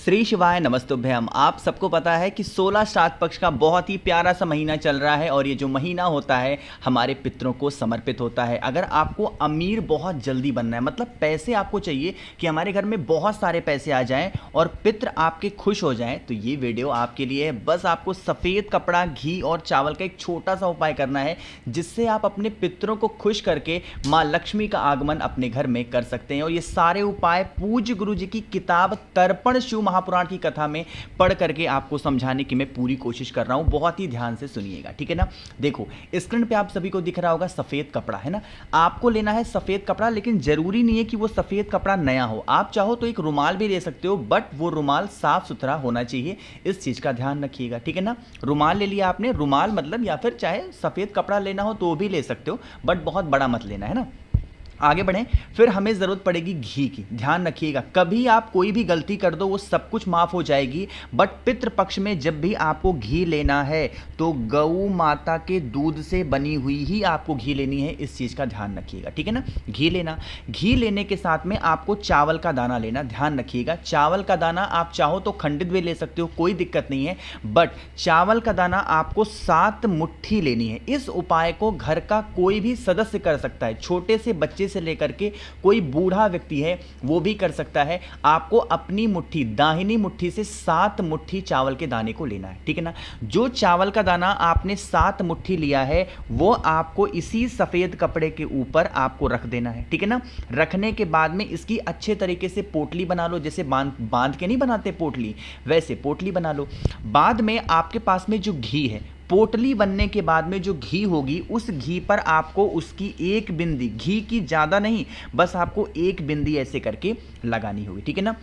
श्री शिवाय नमस्तुभ्यम। आप सबको पता है कि 16 श्राद्ध पक्ष का बहुत ही प्यारा सा महीना चल रहा है और ये जो महीना होता है हमारे पितरों को समर्पित होता है। अगर आपको अमीर बहुत जल्दी बनना है, मतलब पैसे आपको चाहिए कि हमारे घर में बहुत सारे पैसे आ जाएं और पितर आपके खुश हो जाएं, तो ये वीडियो आपके लिए है। बस आपको सफ़ेद कपड़ा, घी और चावल का एक छोटा सा उपाय करना है जिससे आप अपने पितरों को खुश करके माँ लक्ष्मी का आगमन अपने घर में कर सकते हैं। और ये सारे उपाय पूज्य गुरु जी की किताब तर्पण शिव महापुराण की कथा में पढ़ करके आपको समझाने की मैं पूरी कोशिश कर रहा हूं। बहुत ही ध्यान से सुनिएगा, ठीक है ना। देखो स्क्रीन पे आप सभी को दिख रहा होगा सफेद कपड़ा, है ना। आपको लेना है सफेद कपड़ा, लेकिन जरूरी नहीं है कि वो सफेद कपड़ा नया हो। आप चाहो तो एक रुमाल भी ले सकते हो, बट वो रुमाल साफ सुथरा होना चाहिए। इस चीज का ध्यान रखिएगा, ठीक है ना। रुमाल ले लिया आपने, रुमाल मतलब, या फिर चाहे सफेद कपड़ा लेना हो तो भी ले सकते हो, बट बहुत बड़ा मत लेना, है ना। आगे बढ़ें। फिर हमें ज़रूरत पड़ेगी घी की। ध्यान रखिएगा, कभी आप कोई भी गलती कर दो वो सब कुछ माफ़ हो जाएगी, बट पितृपक्ष में जब भी आपको घी लेना है तो गौ माता के दूध से बनी हुई ही आपको घी लेनी है। इस चीज़ का ध्यान रखिएगा, ठीक है ना। घी लेना, घी लेने के साथ में आपको चावल का दाना लेना। ध्यान रखिएगा, चावल का दाना आप चाहो तो खंडित भी ले सकते हो, कोई दिक्कत नहीं है, बट चावल का दाना आपको 7 मुट्ठी लेनी है। इस उपाय को घर का कोई भी सदस्य कर सकता है, छोटे से बच्चे से लेकर के कोई बूढ़ा व्यक्ति है वो भी कर सकता है। आपको अपनी मुट्ठी, दाहिनी मुट्ठी से 7 मुट्ठी चावल के दाने को लेना है, ठीक है ना। जो चावल का दाना आपने 7 मुट्ठी लिया है वो आपको इसी सफेद कपड़े के ऊपर आपको रख देना है, ठीक है ना। रखने के बाद में इसकी अच्छे तरीके से पोटली बना लो, जैसे बांध के नहीं बनाते पोटली, वैसे पोटली बना लो। बाद में आपके पास में जो घी है, पोटली बनने के बाद में जो घी होगी उस घी पर आपको उसकी एक बिंदी, घी की ज़्यादा नहीं, बस आपको एक बिंदी ऐसे करके लगानी होगी, ठीक है ना।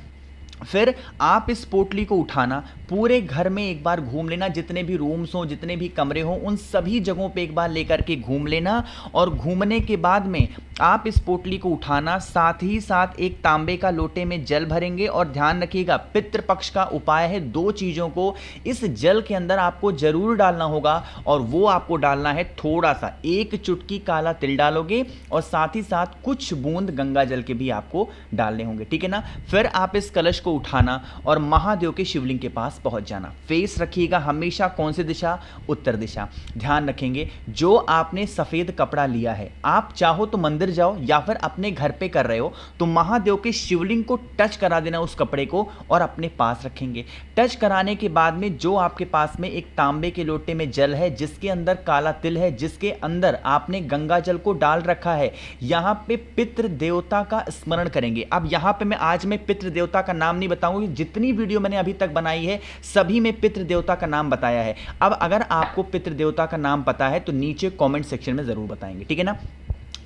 फिर आप इस पोटली को उठाना, पूरे घर में एक बार घूम लेना, जितने भी रूम्स हों, जितने भी कमरे हों, उन सभी जगहों पे एक बार लेकर के घूम लेना। और घूमने के बाद में आप इस पोटली को उठाना, साथ ही साथ एक तांबे का लोटे में जल भरेंगे। और ध्यान रखिएगा, पितृपक्ष का उपाय है, 2 चीज़ों को इस जल के अंदर आपको जरूर डालना होगा, और वो आपको डालना है थोड़ा सा, 1 चुटकी काला तिल डालोगे और साथ ही साथ कुछ बूंद गंगा जल के भी आपको डालने होंगे, ठीक है ना। फिर आप इस कलश को उठाना और महादेव के शिवलिंग के पास पहुंच जाना। फेस रखिएगा हमेशा कौन सी दिशा? उत्तर दिशा। ध्यान रखेंगे, जो आपने सफेद कपड़ा लिया है, आप चाहो तो मंदिर जाओ या फिर अपने घर पे कर रहे हो तो महादेव के शिवलिंग को टच करा देना उस कपड़े को और अपने पास रखेंगे। टच कराने के बाद में जो आपके पास में एक तांबे के लोटे में जल है जिसके अंदर काला तिल है, जिसके अंदर आपने गंगा जल को डाल रखा है, यहां पे पितृ देवता का स्मरण करेंगे। अब यहां पे आज मैं पितृ देवता का नाम नहीं बताऊंगी, जितनी वीडियो मैंने अभी तक बनाई है सभी में पितृ देवता का नाम बताया है। अब अगर आपको पितृ देवता का नाम पता है तो नीचे कमेंट सेक्शन में जरूर बताएंगे, ठीक है ना।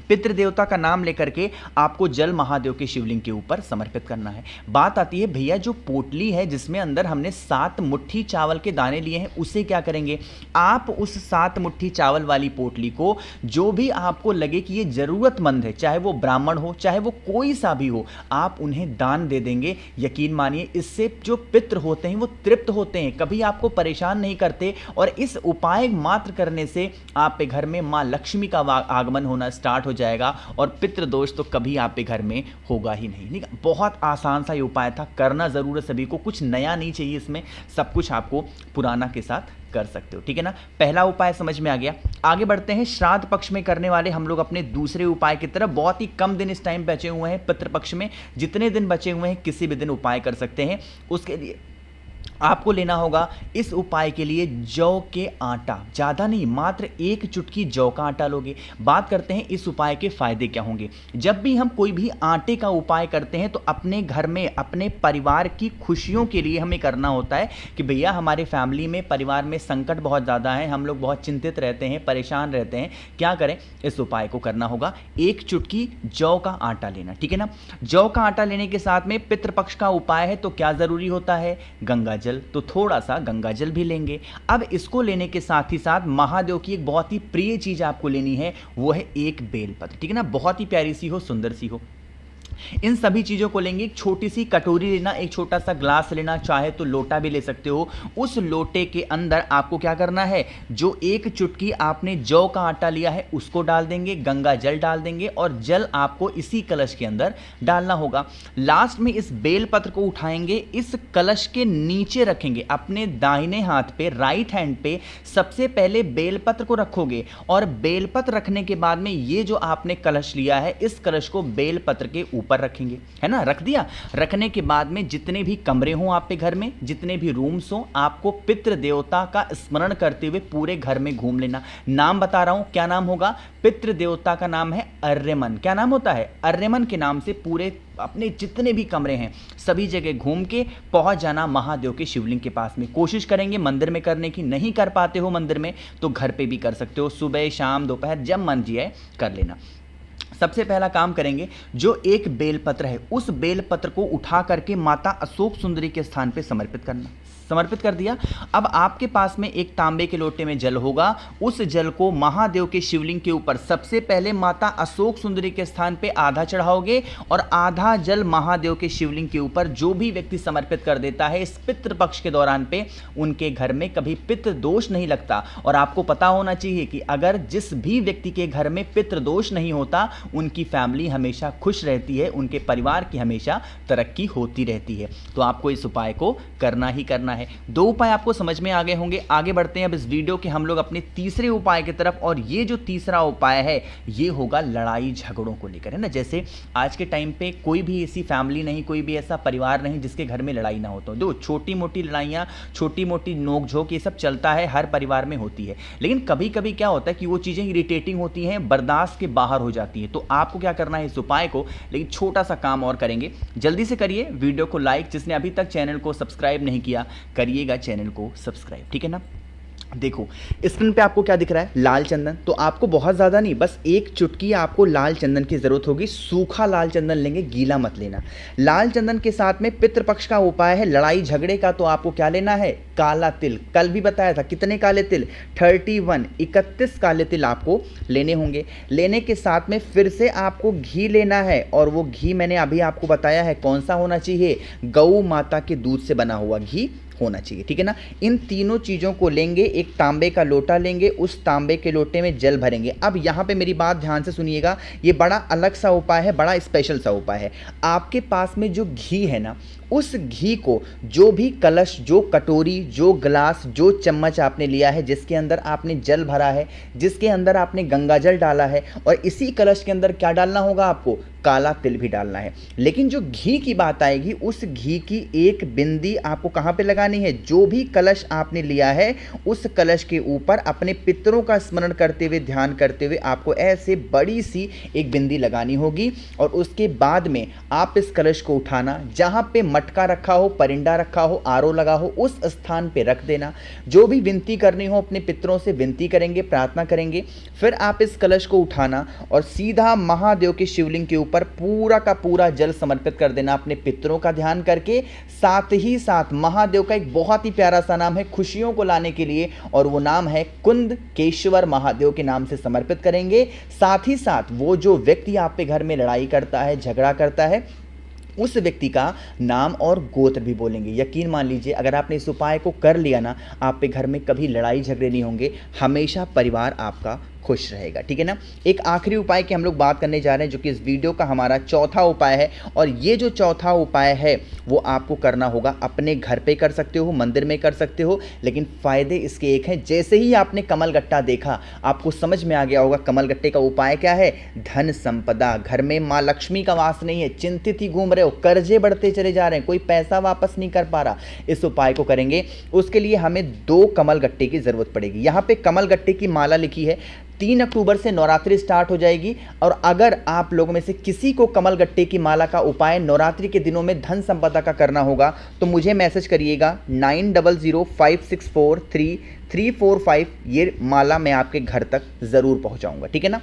पितृ देवता का नाम लेकर के आपको जल महादेव के शिवलिंग के ऊपर समर्पित करना है। बात आती है भैया, जो पोटली है जिसमें अंदर हमने 7 मुट्ठी चावल के दाने लिए हैं, उसे क्या करेंगे? आप उस 7 मुट्ठी चावल वाली पोटली को जो भी आपको लगे कि ये जरूरतमंद है, चाहे वो ब्राह्मण हो चाहे वो कोई सा भी हो, आप उन्हें दान दे देंगे। यकीन मानिए, इससे जो पितृ होते हैं वो तृप्त होते हैं, कभी आपको परेशान नहीं करते। और इस उपाय मात्र करने से आपके घर में माँ लक्ष्मी का आगमन होना स्टार्ट हो जाएगा और पितृ दोष तो कभी आपके घर में होगा ही नहीं। बहुत आसान सा ये उपाय था, करना जरूर है सभी को, कुछ नया नहीं चाहिए इसमें, सब कुछ आपको पुराना के साथ कर सकते हो, ठीक है ना। पहला उपाय समझ में आ गया। आगे बढ़ते हैं श्राद्ध पक्ष में करने वाले हम लोग अपने दूसरे उपाय की तरफ। बहुत ही कम दिन इस टाइम बचे हुए हैं पितृपक्ष में, जितने दिन बचे हुए हैं किसी भी दिन उपाय कर सकते हैं। उसके लिए आपको लेना होगा इस उपाय के लिए जौ के आटा, ज़्यादा नहीं, मात्र 1 चुटकी जौ का आटा लोगे। बात करते हैं इस उपाय के फायदे क्या होंगे। जब भी हम कोई भी आटे का उपाय करते हैं तो अपने घर में, अपने परिवार की खुशियों के लिए हमें करना होता है कि भैया हमारे फैमिली में, परिवार में संकट बहुत ज़्यादा है, हम लोग बहुत चिंतित रहते हैं, परेशान रहते हैं, क्या करें? इस उपाय को करना होगा, 1 चुटकी जौ का आटा लेना, ठीक है ना। जौ का आटा लेने के साथ में पितृपक्ष का उपाय है तो क्या ज़रूरी होता है? गंगा जल, तो थोड़ा सा गंगा जल भी लेंगे। अब इसको लेने के साथ ही साथ महादेव की एक बहुत ही प्रिय चीज आपको लेनी है, वो है एक बेलपत्र, ठीक है ना। बहुत ही प्यारी सी हो, सुंदर सी हो। इन सभी चीज़ों को लेंगे। एक छोटी सी कटोरी लेना, एक छोटा सा ग्लास लेना, चाहे तो लोटा भी ले सकते हो। उस लोटे के अंदर आपको क्या करना है, जो एक चुटकी आपने जौ का आटा लिया है उसको डाल देंगे, गंगा जल डाल देंगे और जल आपको इसी कलश के अंदर डालना होगा। लास्ट में इस बेलपत्र को उठाएंगे, इस कलश के नीचे रखेंगे, अपने दाहिने हाथ पे, राइट हैंड पे सबसे पहले बेलपत्र को रखोगे और बेलपत्र रखने के बाद में ये जो आपने कलश लिया है इस कलश को बेलपत्र के ऊपर रखेंगे, है ना। रख दिया। रखने के बाद में जितने भी कमरे हों आपके घर में, जितने भी रूम्स हों, आपको पितृ देवता का स्मरण करते हुए पूरे घर में घूम लेना। नाम बता रहा हूं, क्या नाम होगा, पितृ देवता का नाम है अर्यमन। क्या नाम होता है, अर्यमन के नाम से पूरे अपने जितने भी कमरे हैं सभी जगह घूम के पहुंच जाना महादेव के शिवलिंग के पास में। कोशिश करेंगे मंदिर में करने की, नहीं कर पाते हो मंदिर में तो घर पे भी कर सकते हो, सुबह शाम दोपहर जब मन जिए कर लेना। सबसे पहला काम करेंगे, जो एक बेलपत्र है उस बेलपत्र को उठा करके माता अशोक सुंदरी के स्थान पे समर्पित करना। समर्पित कर दिया। अब आपके पास में एक तांबे के लोटे में जल होगा, उस जल को महादेव के शिवलिंग के ऊपर सबसे पहले माता अशोक सुंदरी के स्थान पे आधा चढ़ाओगे और आधा जल महादेव के शिवलिंग के ऊपर जो भी व्यक्ति समर्पित कर देता है इस पितृ पक्ष के दौरान पे, उनके घर में कभी पितृ दोष नहीं लगता। और आपको पता होना चाहिए कि अगर जिस भी व्यक्ति के घर में पितृ दोष नहीं होता उनकी फैमिली हमेशा खुश रहती है, उनके परिवार की हमेशा तरक्की होती रहती है। तो आपको इस उपाय को करना ही करना है। दो उपाय आपको समझ में आ गए होंगे। आगे बढ़ते हैं अब इस वीडियो के हम लोग अपने तीसरे उपाय की तरफ, और ये जो तीसरा उपाय है ये होगा लड़ाई झगड़ों को लेकर, है ना। जैसे आज के टाइम पे कोई भी ऐसी फैमिली नहीं, कोई भी ऐसा परिवार नहीं जिसके घर में लड़ाई ना हो। तो दो छोटी मोटी लड़ाइयाँ, छोटी मोटी नोकझोंक, ये सब चलता है, हर परिवार में होती है। लेकिन कभी कभी क्या होता है कि वो चीज़ें इरिटेटिंग होती हैं, बर्दाश्त के बाहर हो जाती हैं। तो आपको क्या करना है इस उपाय को, लेकिन छोटा सा काम और करेंगे, जल्दी से करिए वीडियो को लाइक, जिसने अभी तक चैनल को सब्सक्राइब नहीं किया करिएगा चैनल को सब्सक्राइब, ठीक है ना। देखो स्क्रीन पे आपको क्या दिख रहा है, लाल चंदन। तो आपको बहुत ज़्यादा नहीं, बस एक चुटकी आपको लाल चंदन की ज़रूरत होगी। सूखा लाल चंदन लेंगे, गीला मत लेना। लाल चंदन के साथ में पितृपक्ष का उपाय है लड़ाई झगड़े का, तो आपको क्या लेना है, काला तिल। कल भी बताया था कितने काले तिल, 31 काले तिल आपको लेने होंगे। लेने के साथ में फिर से आपको घी लेना है, और वो घी मैंने अभी आपको बताया है कौन सा होना चाहिए, गौ माता के दूध से बना हुआ घी होना चाहिए, ठीक है ना। इन तीनों चीज़ों को लेंगे, एक तांबे का लोटा लेंगे, उस तांबे के लोटे में जल भरेंगे। अब यहाँ पे मेरी बात ध्यान से सुनिएगा, ये बड़ा अलग सा उपाय है, बड़ा स्पेशल सा उपाय है। आपके पास में जो घी है ना, उस घी को जो भी कलश, जो कटोरी, जो गिलास, जो चम्मच आपने लिया है, जिसके अंदर आपने जल भरा है, जिसके अंदर आपने गंगा जल डाला है, और इसी कलश के अंदर क्या डालना होगा आपको, काला तिल भी डालना है। लेकिन जो घी की बात आएगी, उस घी की एक बिंदी आपको कहाँ पे लगानी है, जो भी कलश आपने लिया है उस कलश के ऊपर अपने पितरों का स्मरण करते हुए, ध्यान करते हुए आपको ऐसे बड़ी सी एक बिंदी लगानी होगी। और उसके बाद में आप इस कलश को उठाना, जहाँ पे मटका रखा हो, परिंदा रखा हो, आरो लगा हो, उस स्थान पे रख देना। जो भी विनती करनी हो अपने पितरों से विनती करेंगे, प्रार्थना करेंगे। फिर आप इस कलश को उठाना और सीधा महादेव के शिवलिंग के ऊपर पूरा का पूरा जल समर्पित कर देना, अपने पितरों का ध्यान करके। साथ ही साथ महादेव का एक बहुत ही प्यारा सा नाम है खुशियों को लाने के लिए, और वो नाम है कुंदकेश्वर महादेव के नाम से समर्पित करेंगे। साथ ही साथ वो जो व्यक्ति आप पे घर में लड़ाई करता है, झगड़ा करता है, उस व्यक्ति का नाम और गोत्र भी बोलेंगे। यकीन मान लीजिए अगर आपने इस उपाय को कर लिया ना, आप पे घर में कभी लड़ाई झगड़े नहीं होंगे, हमेशा परिवार आपका खुश रहेगा, ठीक है ना। एक आखिरी उपाय की हम लोग बात करने जा रहे हैं, जो कि इस वीडियो का हमारा चौथा उपाय है। और ये जो चौथा उपाय है वो आपको करना होगा अपने घर पे कर सकते हो, मंदिर में कर सकते हो, लेकिन फ़ायदे इसके एक हैं। जैसे ही आपने कमल गट्टा देखा आपको समझ में आ गया होगा कमल गट्टे का उपाय क्या है, धन संपदा। घर में माँ लक्ष्मी का वास नहीं है, चिंतित ही घूम रहे हो, कर्जे बढ़ते चले जा रहे हैं, कोई पैसा वापस नहीं कर पा रहा, इस उपाय को करेंगे। उसके लिए हमें 2 कमल गट्टे की ज़रूरत पड़ेगी। यहाँ पे कमल गट्टे की माला लिखी है। 3 अक्टूबर से नवरात्रि स्टार्ट हो जाएगी, और अगर आप लोगों में से किसी को कमल गट्टे की माला का उपाय नवरात्रि के दिनों में धन संपदा का करना होगा तो मुझे मैसेज करिएगा 9005643345। ये माला मैं आपके घर तक ज़रूर पहुंचाऊंगा, ठीक है ना।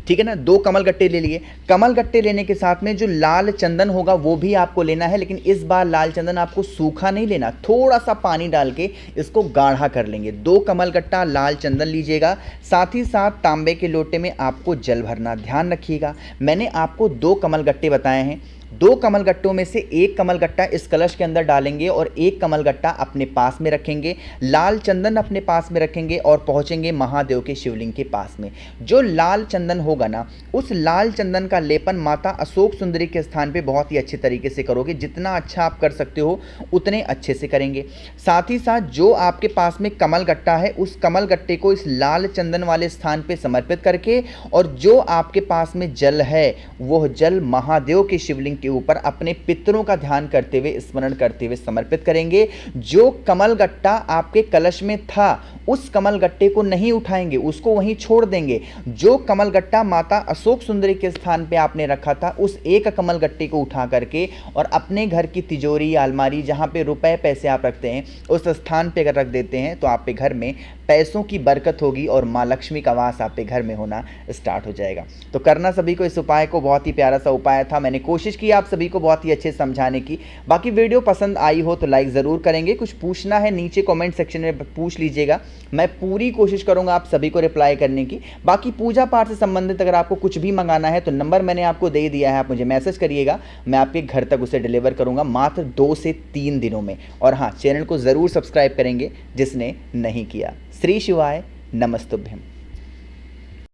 ठीक है ना। 2 कमल गट्टे ले लिए। कमल गट्टे लेने के साथ में जो लाल चंदन होगा वो भी आपको लेना है, लेकिन इस बार लाल चंदन आपको सूखा नहीं लेना, थोड़ा सा पानी डाल के इसको गाढ़ा कर लेंगे। 2 कमल गट्टा लाल चंदन लीजिएगा। साथ ही साथ तांबे के लोटे में आपको जल भरना। ध्यान रखिएगा, मैंने आपको 2 कमल गट्टे बताए हैं। 2 कमल गट्टों में से 1 कमल गट्टा इस कलश के अंदर डालेंगे और 1 कमल गट्टा अपने पास में रखेंगे। लाल चंदन अपने पास में रखेंगे और पहुंचेंगे महादेव के शिवलिंग के पास में। जो लाल चंदन होगा ना, उस लाल चंदन का लेपन माता अशोक सुंदरी के स्थान पे बहुत ही अच्छे तरीके से करोगे। जितना अच्छा आप कर सकते हो उतने अच्छे से करेंगे। साथ ही साथ जो आपके पास में कमल गट्टा है, उस कमल गट्टे को इस लाल चंदन वाले स्थान पे समर्पित करके, और जो आपके पास में जल है वह जल महादेव के शिवलिंग के ऊपर अपने पितरों का ध्यान करते हुए, स्मरण करते हुए समर्पित करेंगे। जो कमल गट्टा आपके कलश में था उस कमल गट्टे को नहीं उठाएंगे, उसको वहीं छोड़ देंगे। जो कमल गट्टा माता अशोक सुंदरी के स्थान पे आपने रखा था, उस एक कमल गट्टे को उठा करके और अपने घर की तिजोरी या अलमारी, जहां पे रुपए पैसे आप रखते हैं, उस स्थान पे अगर रख देते हैं तो आपके घर में पैसों की बरकत होगी और माँ लक्ष्मी का वास आपके घर में होना स्टार्ट हो जाएगा। तो करना सभी को इस उपाय को, बहुत ही प्यारा सा उपाय था। मैंने कोशिश की आप सभी को बहुत ही अच्छे से समझाने की। बाकी वीडियो पसंद आई हो तो लाइक ज़रूर करेंगे। कुछ पूछना है नीचे कमेंट सेक्शन में पूछ लीजिएगा, मैं पूरी कोशिश करूंगा आप सभी को रिप्लाई करने की। बाकी पूजा पाठ से संबंधित अगर आपको कुछ भी मंगाना है तो नंबर मैंने आपको दे दिया है, आप मुझे मैसेज करिएगा, मैं आपके घर तक उसे डिलीवर करूंगा मात्र 2 से 3 दिनों में। और हाँ, चैनल को ज़रूर सब्सक्राइब करेंगे जिसने नहीं किया। श्री शिवाय नमस्तुभ्यम।